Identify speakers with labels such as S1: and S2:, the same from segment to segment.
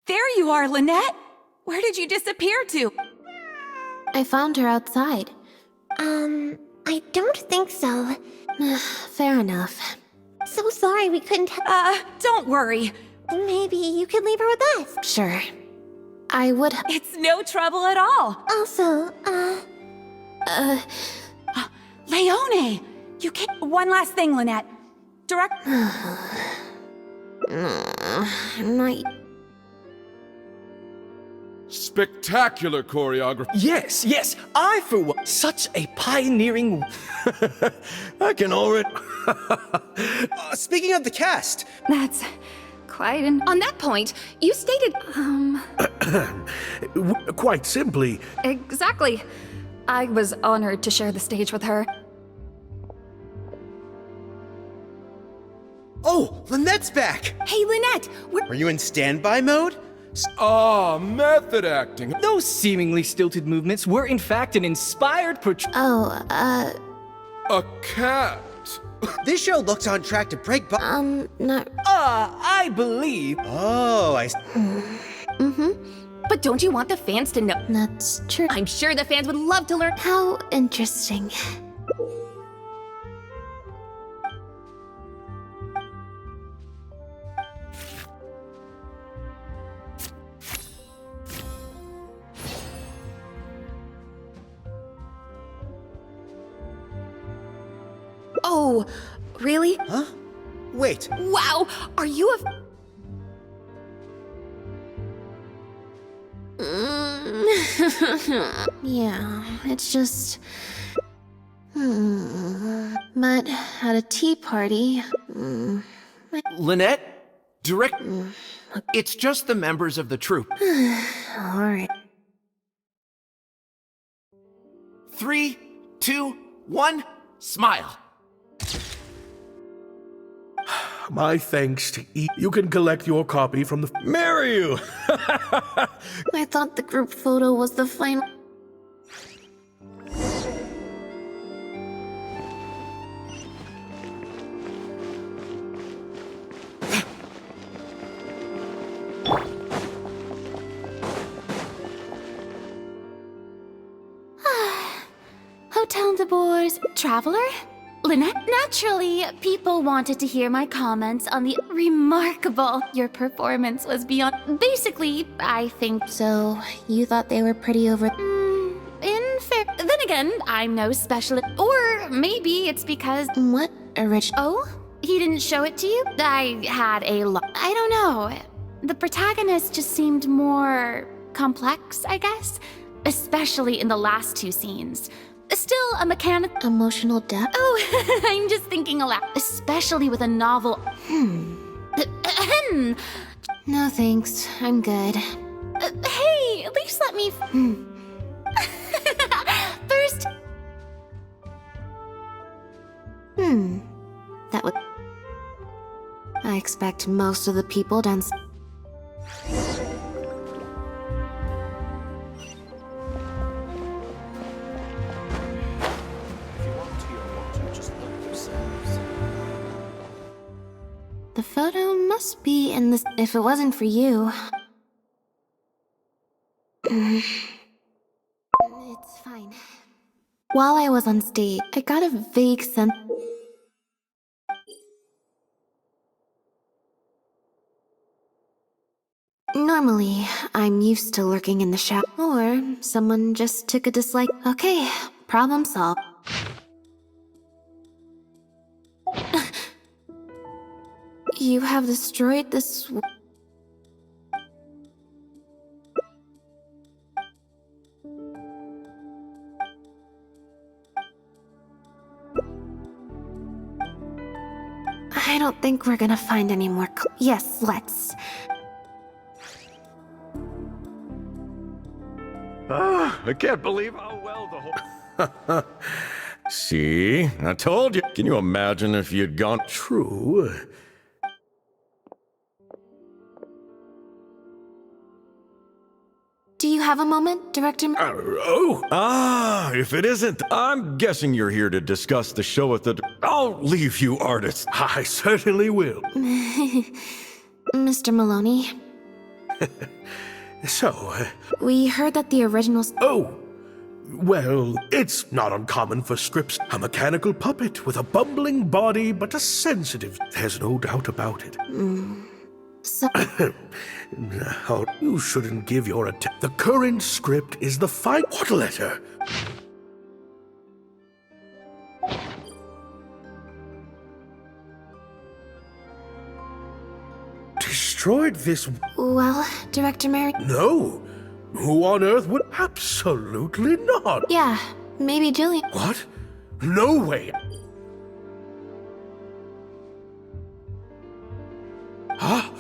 S1: There you are, Lynette! Where did you disappear to?
S2: I found her outside.
S3: I don't think so.
S2: Fair enough.
S3: So sorry we couldn't
S1: Don't worry.
S3: Maybe you could leave her with us.
S2: Sure. I would.
S1: It's no trouble at all.
S3: Also,
S1: Leone! You can't. One last thing, Lynette. Direct.
S2: Not.
S4: Spectacular choreography.
S5: Yes, I for one. Such a pioneering. I can already. Speaking of the cast.
S1: That's quite an. On that point, you stated.
S6: Quite simply.
S1: Exactly. I was honored to share the stage with her.
S5: Oh, Lynette's back!
S1: Hey, Lynette!
S5: Were you in standby mode?
S4: Ah, method acting.
S7: Those seemingly stilted movements were in fact an inspired portrayal.
S2: Oh,
S4: A cat.
S5: This show looks on track to break.
S2: Not.
S7: I believe.
S5: Oh, I.
S1: But don't you want the fans to know?
S2: That's true.
S1: I'm sure the fans would love to learn.
S2: How interesting.
S1: Oh, really?
S5: Huh? Wait.
S1: Wow! Are you a.
S2: Yeah, it's just. But at a tea party.
S8: Lynette, direct. It's just the members of the troupe.
S2: Alright.
S8: 3, 2, 1, smile.
S6: My thanks to each. You can collect your copy from the.
S5: Marry you!
S2: I thought the group photo was the final. Hotel de Boers. Traveler? Lynette? Naturally, people wanted to hear my comments on the remarkable. Your performance was beyond. Basically, I think so. You thought they were pretty over. In fair. Then again, I'm no specialist. Or maybe it's because. What? Oh? He didn't show it to you? I had a lot. I don't know. The protagonist just seemed more complex, I guess. Especially in the last two scenes. Still a mechanic. Emotional depth? Oh, I'm just thinking aloud. Especially with a novel. No thanks, I'm good. Hey, at least let me. First. That would. I expect most of the people dance. The photo must be in this. If it wasn't for you. It's fine. While I was on stage, I got a vague sense. Normally, I'm used to lurking in the shadow, or someone just took a dislike. Okay, problem solved. You have destroyed this. I don't think we're gonna find any more. Yes, let's.
S5: I can't believe how well the whole... See? I told you. Can you imagine if you'd gone...
S6: True.
S2: Do you have a moment, Director?
S5: If it isn't, I'm guessing you're here to discuss the show at the... I'll leave you artists.
S6: I certainly will.
S2: Mr. Maloney,
S6: So,
S2: we heard that the original...
S6: oh, well, it's not uncommon for scripts. A mechanical puppet with a bumbling body, but a sensitive. There's no doubt about it.
S2: So,
S6: Now, you shouldn't give your attention. The current script is the final. What letter? Destroyed this.
S2: well, Director Mary...
S6: No. Who on earth would? Absolutely not.
S2: Yeah, maybe Jillian...
S6: What? No way. Ah,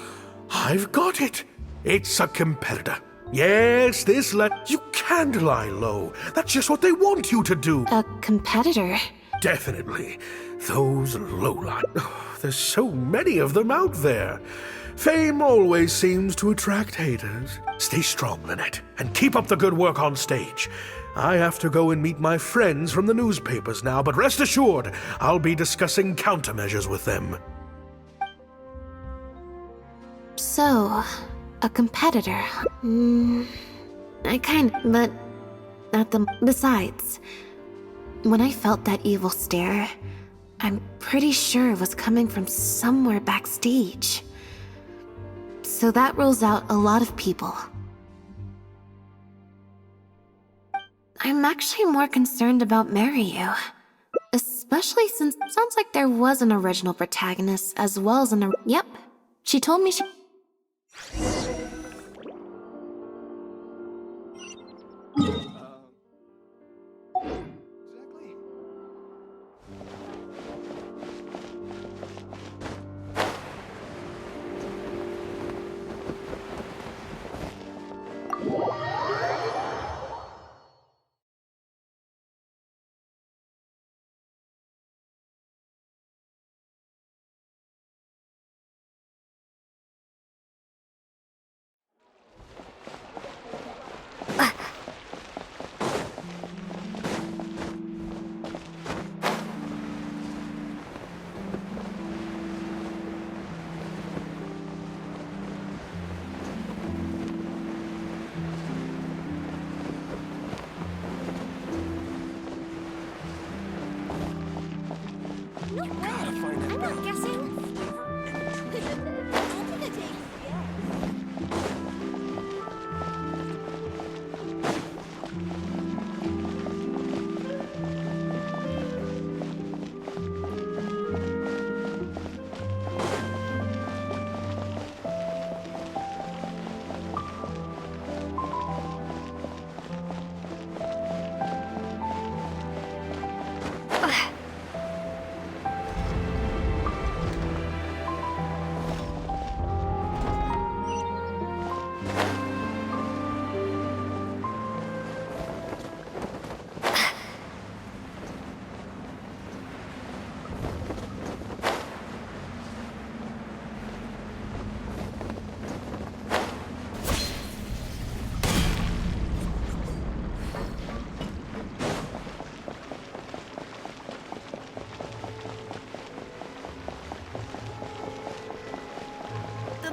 S6: I've got it. It's a competitor. Yes, this you can't lie low. That's just what they want you to do.
S2: A competitor?
S6: Definitely. Those lowlight. There's so many of them out there. Fame always seems to attract haters. Stay strong, Lynette, and keep up the good work on stage. I have to go and meet my friends from the newspapers now, but rest assured, I'll be discussing countermeasures with them.
S2: So, a competitor. But not the... Besides, when I felt that evil stare, I'm pretty sure it was coming from somewhere backstage. So that rules out a lot of people. I'm actually more concerned about Mariyu. Especially since it sounds like there was an original protagonist as well as an... Yep. She told me she...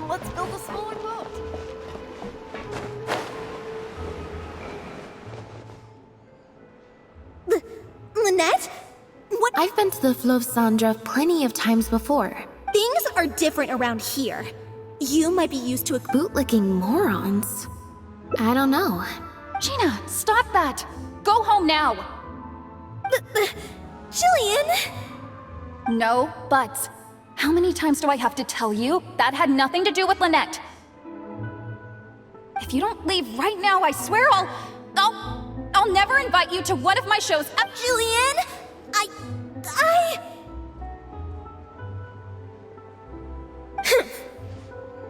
S1: Let's build a smaller boat.
S3: Lynette? What?
S2: I've been to the Fleuve Sandra plenty of times before.
S3: Things are different around here. You might be used to a
S2: Bootlicking morons. I don't know.
S1: Gina, stop that! Go home now!
S3: Jillian!
S1: No buts. How many times do I have to tell you? That had nothing to do with Lynette. If you don't leave right now, I swear I'll never invite you to one of my shows.
S3: Jillian!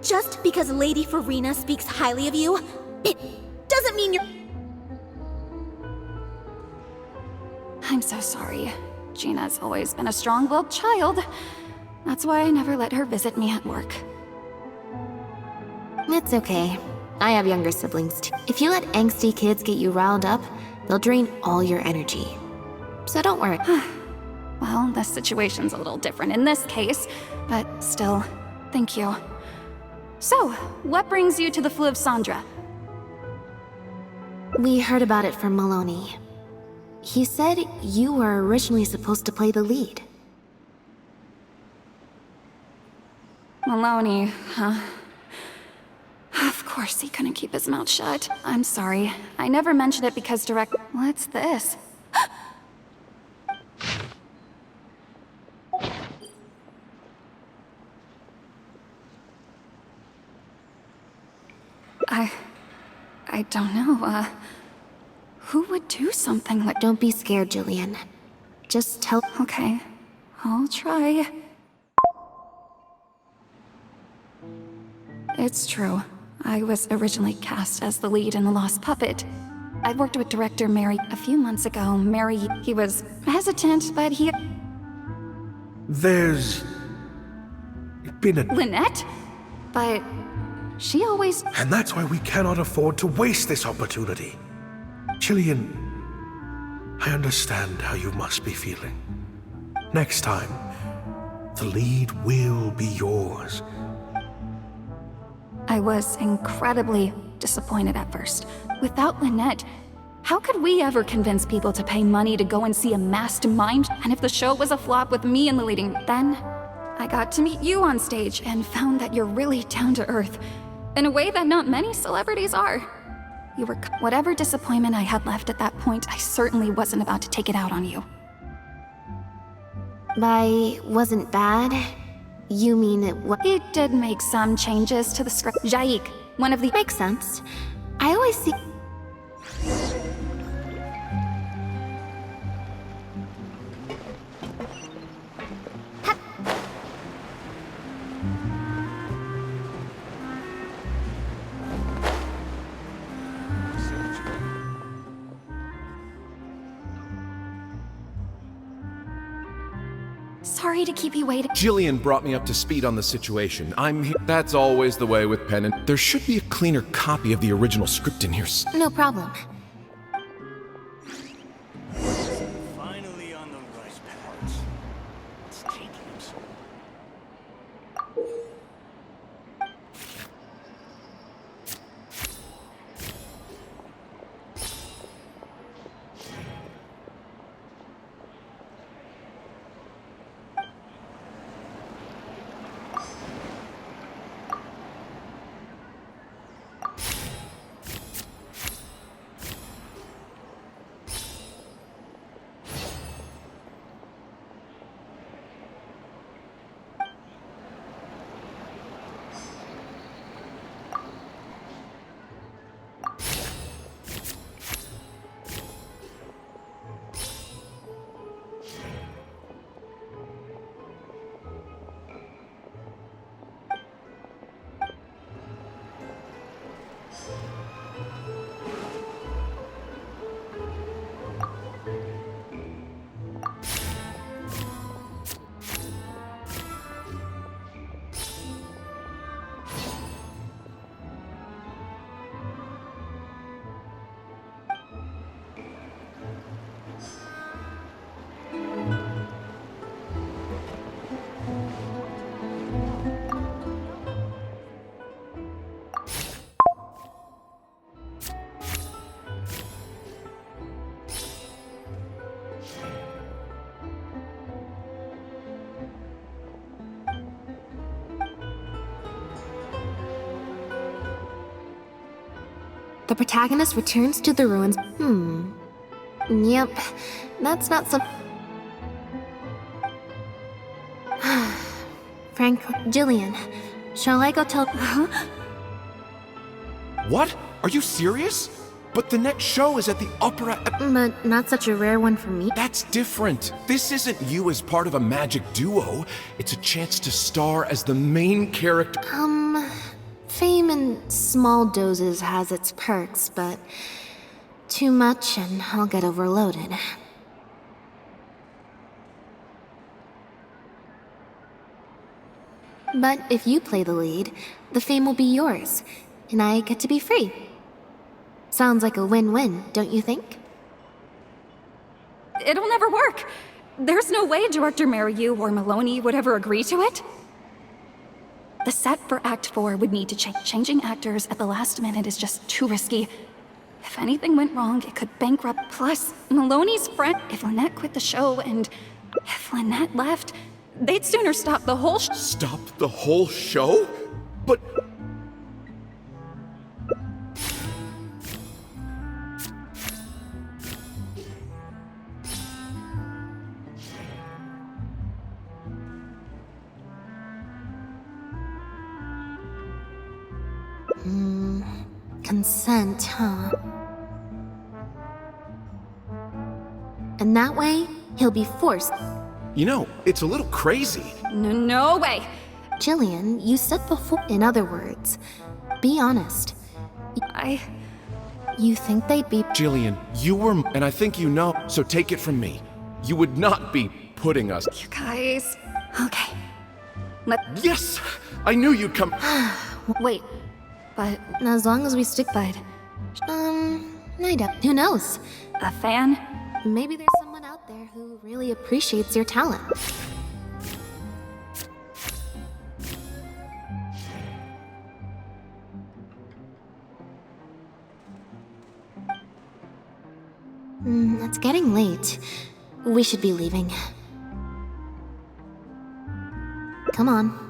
S3: Just because Lady Farina speaks highly of you, it doesn't mean you're...
S1: I'm so sorry. Gina's always been a strong-willed child. That's why I never let her visit me at work.
S2: It's okay. I have younger siblings too. If you let angsty kids get you riled up, they'll drain all your energy. So don't worry.
S1: Well, the situation's a little different in this case, but still, thank you. So, what brings you to the Flu of Sandra?
S2: We heard about it from Maloney. He said you were originally supposed to play the lead.
S1: Maloney, huh? Of course he couldn't keep his mouth shut. I'm sorry. I never mentioned it because direct- What's this? I don't know, who would do something like-
S2: Don't be scared, Jillian. Just tell-
S1: Okay, I'll try. It's true. I was originally cast as the lead in The Lost Puppet. I worked with director Mary a few months ago. Mary, he was hesitant, but he-
S6: There's been a...
S1: Lynette? But she always-
S6: And that's why we cannot afford to waste this opportunity. Jillian, I understand how you must be feeling. Next time, the lead will be yours.
S1: I was incredibly disappointed at first. Without Lynette, how could we ever convince people to pay money to go and see a masked mime? And if the show was a flop with me in the leading, then I got to meet you on stage and found that you're really down to earth, in a way that not many celebrities are. You were whatever disappointment I had left at that point, I certainly wasn't about to take it out on you.
S2: By wasn't bad, you mean it was-
S1: He did make some changes to the script. Jaik, one of the-
S2: Makes sense. I always see-
S1: Sorry to keep you waiting.
S8: Jillian brought me up to speed on the situation. I'm here. That's always the way with Pen and there should be a cleaner copy of the original script in here.
S2: No problem.
S9: Finally on the right path. It's taking him so
S2: The protagonist returns to the ruins. Yep, that's not some... Frank, Jillian, shall I go tell...
S8: What? Are you serious? But the next show is at the opera.
S2: But not such a rare one for me.
S8: That's different. This isn't you as part of a magic duo. It's a chance to star as the main character.
S2: Fame in small doses has its perks, but too much and I'll get overloaded. But if you play the lead, the fame will be yours, and I get to be free. Sounds like a win-win, don't you think?
S1: It'll never work. There's no way Director Mariu or Maloney would ever agree to it. The set for Act 4 would need to change. Changing actors at the last minute is just too risky. If anything went wrong, it could bankrupt. Plus, Maloney's friend. If Lynette quit the show and if Lynette left, they'd sooner stop the whole
S4: Stop the whole show? But
S2: Consent, huh? And that way, he'll be forced.
S8: You know, it's a little crazy.
S1: No way.
S2: Jillian, you said before. In other words, be honest. You think they'd be.
S8: Jillian, you were, and I think you know, so take it from me. You would not be putting us.
S1: You guys. Okay.
S8: Yes! I knew you'd come.
S1: Wait. But
S2: As long as we stick.
S1: but
S2: I don't. Who knows?
S1: a fan?
S2: Maybe there's someone out there who really appreciates your talent. It's getting late. We should be leaving. Come on.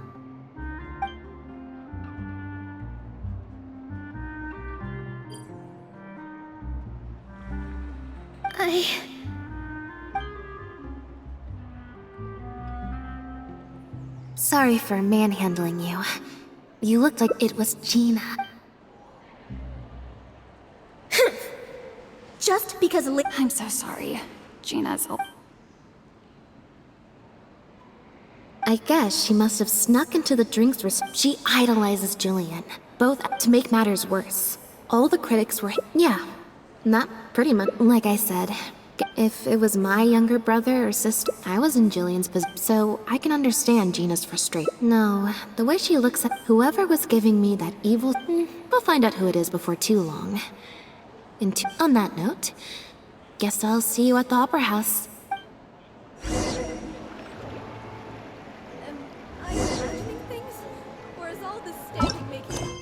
S2: Sorry for manhandling you. You looked like it was Gina.
S3: Just because
S1: I'm so sorry. Gina's.
S2: I guess she must have snuck into the drinks. She idolizes Jillian, both to make matters worse. All the critics were. Yeah, not pretty much. Like I said, if it was my younger brother or sister, I was in Jillian's position, so I can understand Gina's frustration. No, the way she looks at whoever was giving me that evil. We'll find out who it is before too long. On that note, guess I'll see you at the Opera House.
S3: Am I imagining things? Or is all this standing making...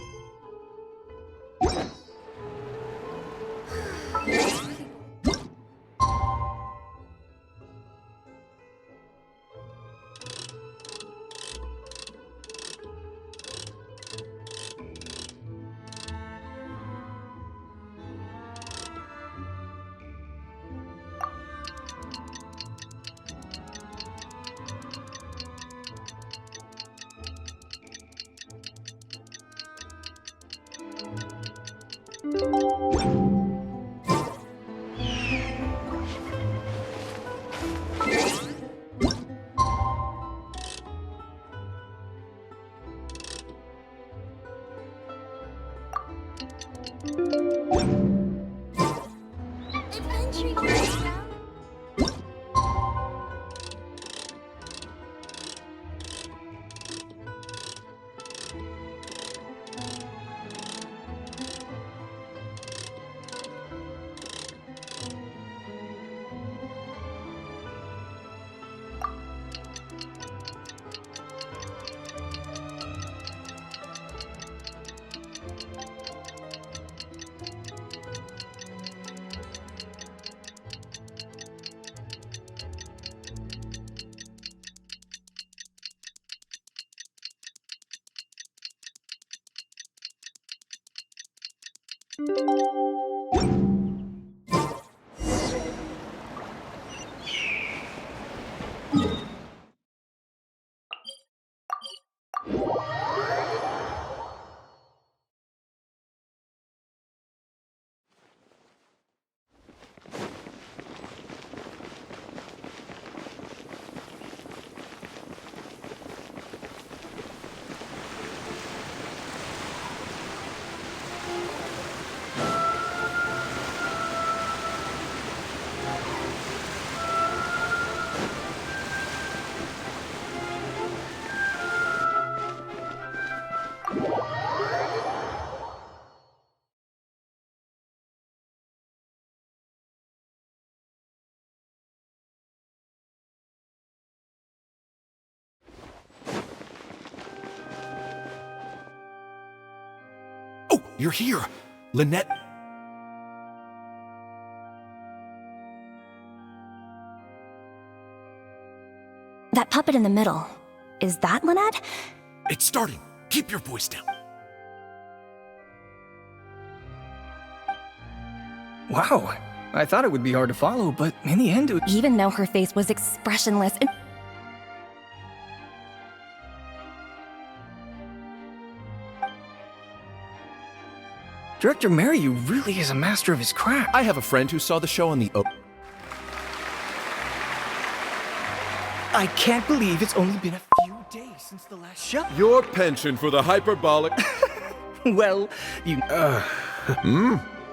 S8: You're here. Lynette.
S2: That puppet in the middle, is that Lynette?
S8: It's starting. Keep your voice down.
S7: Wow. I thought it would be hard to follow, but in the end,
S2: Even though her face was expressionless and...
S7: Director Mariu really is a master of his craft.
S8: I have a friend who saw the show on the
S7: I can't believe it's only been a few days since the last show.
S4: Your penchant for the hyperbolic.
S7: Well, you...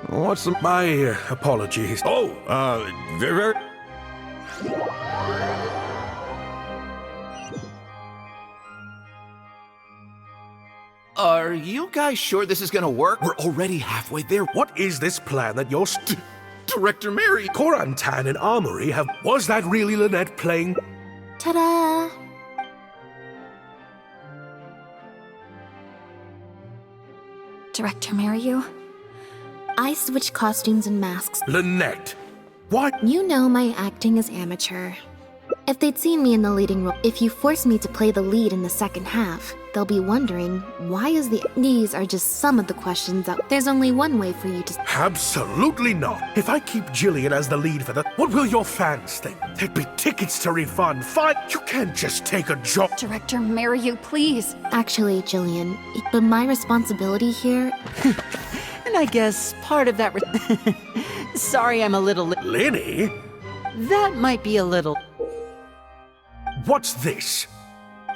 S5: What's the...
S6: My apologies.
S5: Oh, very...
S8: Are you guys sure this is gonna work? We're already halfway there.
S6: What is this plan that you're
S8: Director Mary!
S6: Korantan and Armory have... Was that really Lynette playing?
S2: Ta-da!
S1: Director Mariu?
S2: I switch costumes and masks.
S6: Lynette! What?
S2: You know my acting is amateur. If they'd seen me in the leading role, if you force me to play the lead in the second half, they'll be wondering, why is the... These are just some of the questions that... There's only one way for you to...
S6: Absolutely not. If I keep Jillian as the lead for the... What will your fans think? There'd be tickets to refund. Fine. You can't just take a job.
S1: Director Mariu, please.
S2: Actually, Jillian, but my responsibility here...
S10: And I guess part of that... Sorry, I'm a little...
S6: Lenny?
S10: That might be a little...
S6: What's this?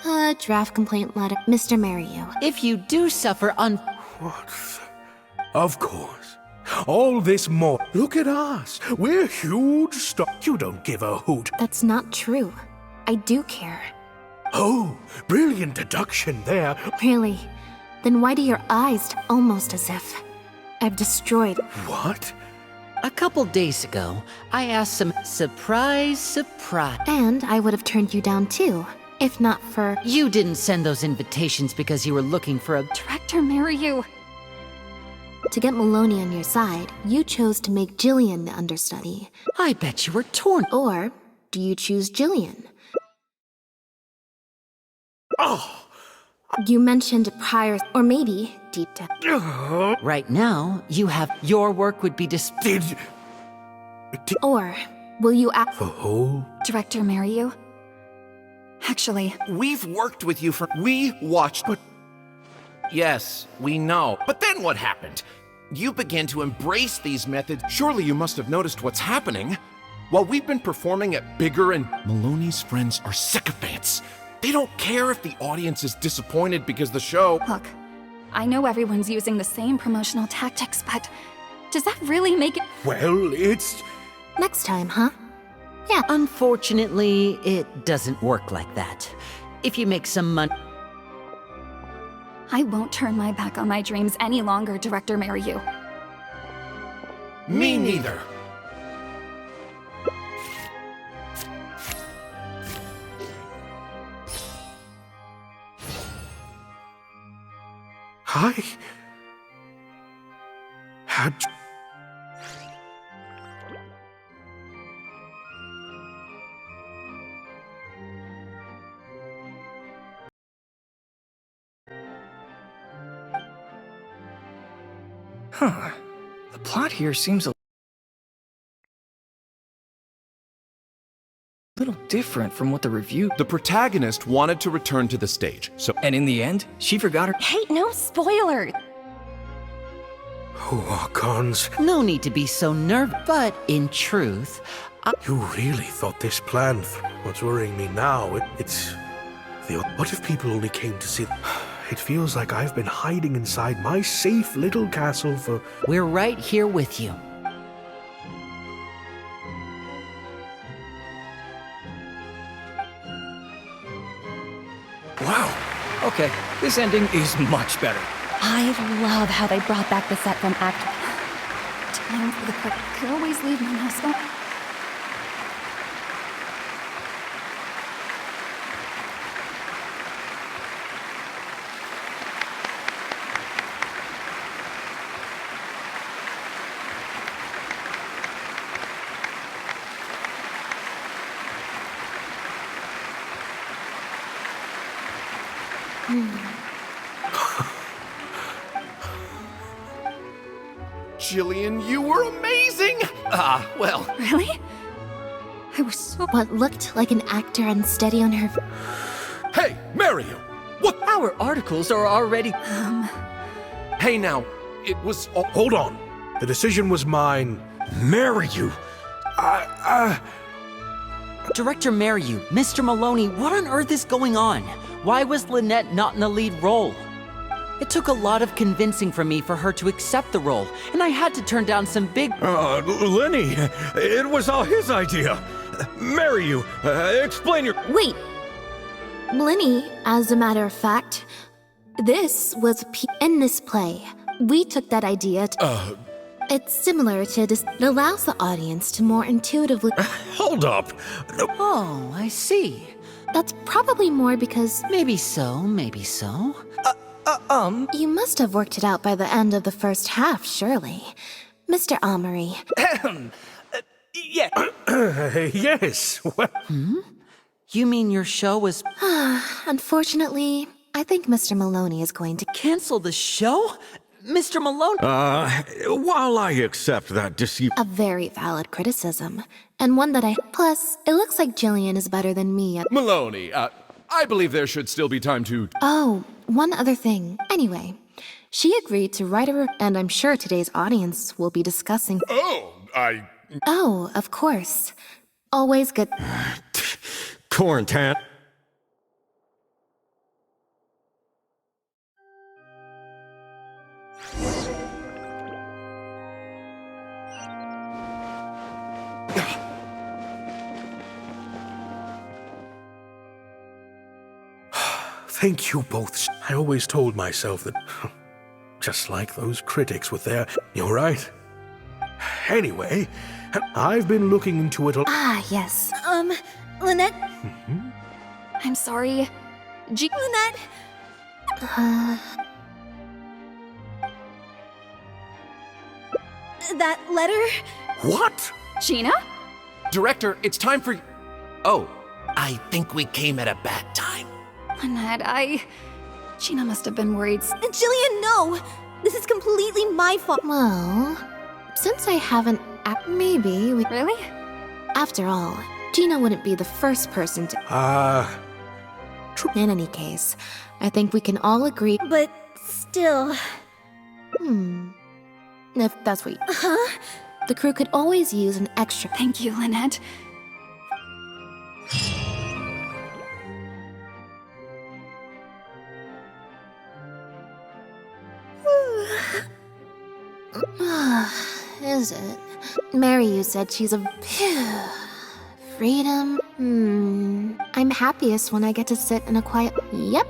S2: A draft complaint letter. Mr. Mariu.
S10: If you do suffer
S6: What? Of course. All this more. Look at us. We're huge stuff. You don't give a hoot.
S2: That's not true. I do care.
S6: Oh, brilliant deduction there.
S2: Really? Then why do your eyes almost as if I've destroyed...
S6: What?
S10: A couple days ago, I asked some surprise.
S2: And I would have turned you down too, if not for...
S10: You didn't send those invitations because you were looking for a...
S1: Director Mariu.
S2: To get Maloney on your side, you chose to make Jillian the understudy.
S10: I bet you were torn.
S2: Or do you choose Jillian?
S6: Oh!
S2: You mentioned prior, or maybe deep down.
S10: Right now, you have... Your work would be
S6: Did...
S2: Or will you act...
S6: Oh?
S1: Director Mariu? Actually,
S8: We've worked with you for... We watched... But... Yes, we know. But then what happened? You began to embrace these methods. Surely you must have noticed what's happening. While we've been performing at bigger and... Maloney's friends are sycophants. They don't care if the audience is disappointed because the show...
S1: look, I know everyone's using the same promotional tactics, but does that really make it...
S6: Well, it's...
S2: Next time, huh? Yeah.
S10: Unfortunately, it doesn't work like that. If you make some money...
S1: I won't turn my back on my dreams any longer, Director Mariu.
S8: Me neither.
S6: I... had...
S7: Huh. The plot here seems a little different from what the review...
S8: The protagonist wanted to return to the stage, so...
S7: And in the end, she forgot her...
S1: Hey, no spoilers!
S6: Oh, Cons.
S10: No need to be so nervous, but in truth,
S6: You really thought this plan... What's worrying me now, it's... What if people only came to see... It feels like I've been hiding inside my safe little castle for...
S10: we're right here with you.
S7: Wow. Okay, this ending is much better.
S2: I love how they brought back the set from Act...
S1: Time for the quick. Could always leave my mask on.
S8: Jillian, you were amazing! Well...
S1: Really? I was so...
S2: What looked like an actor unsteady on her...
S8: Hey, Mario! What?
S10: Our articles are already...
S8: Hey now, it was...
S6: Hold on. The decision was mine.
S5: Marry you.
S10: Director Mariu, Mr. Maloney, what on earth is going on? Why was Lynette not in the lead role? It took a lot of convincing from me for her to accept the role, and I had to turn down some big...
S5: Lenny, it was all his idea. Marry you. Explain your...
S2: Wait! Lenny, as a matter of fact, this was in this play. We took that idea to... It's similar to this. It allows the audience to more intuitively...
S5: Hold up.
S10: Oh, I see.
S2: That's probably more because...
S10: Maybe so, maybe so.
S2: You must have worked it out by the end of the first half, surely. Mr. Amory.
S7: Yeah.
S6: Yes. Well,
S10: You mean your show was...
S2: Unfortunately, I think Mr. Maloney is going to...
S10: Cancel the show? Mr. Maloney...
S5: While I accept that
S2: A very valid criticism. And one that I... Plus, it looks like Jillian is better than me at...
S4: Maloney, I believe there should still be time to...
S2: Oh, one other thing. Anyway, she agreed to write and I'm sure today's audience will be discussing... Oh, of course. Always good...
S5: Quarantine.
S6: thank you both. I always told myself that... Just like those critics with their... You're right. Anyway, I've been looking into it...
S2: Ah, yes.
S3: Lynette?
S1: I'm sorry.
S3: Lynette? That letter?
S6: What?
S1: Gina?
S8: Director, it's time for... Oh, I think we came at a bad time.
S1: Lynette, Gina must have been worried.
S3: Jillian, no! This is completely my fault.
S2: Well, since I haven't... Maybe we...
S1: Really?
S2: After all, Gina wouldn't be the first person to... In any case, I think we can all agree...
S3: But still...
S2: If that's what you... The crew could always use an extra...
S1: Thank you, Lynette.
S2: Is it? Mary, you said she's a... Freedom? I'm happiest when I get to sit in a quiet... Yep.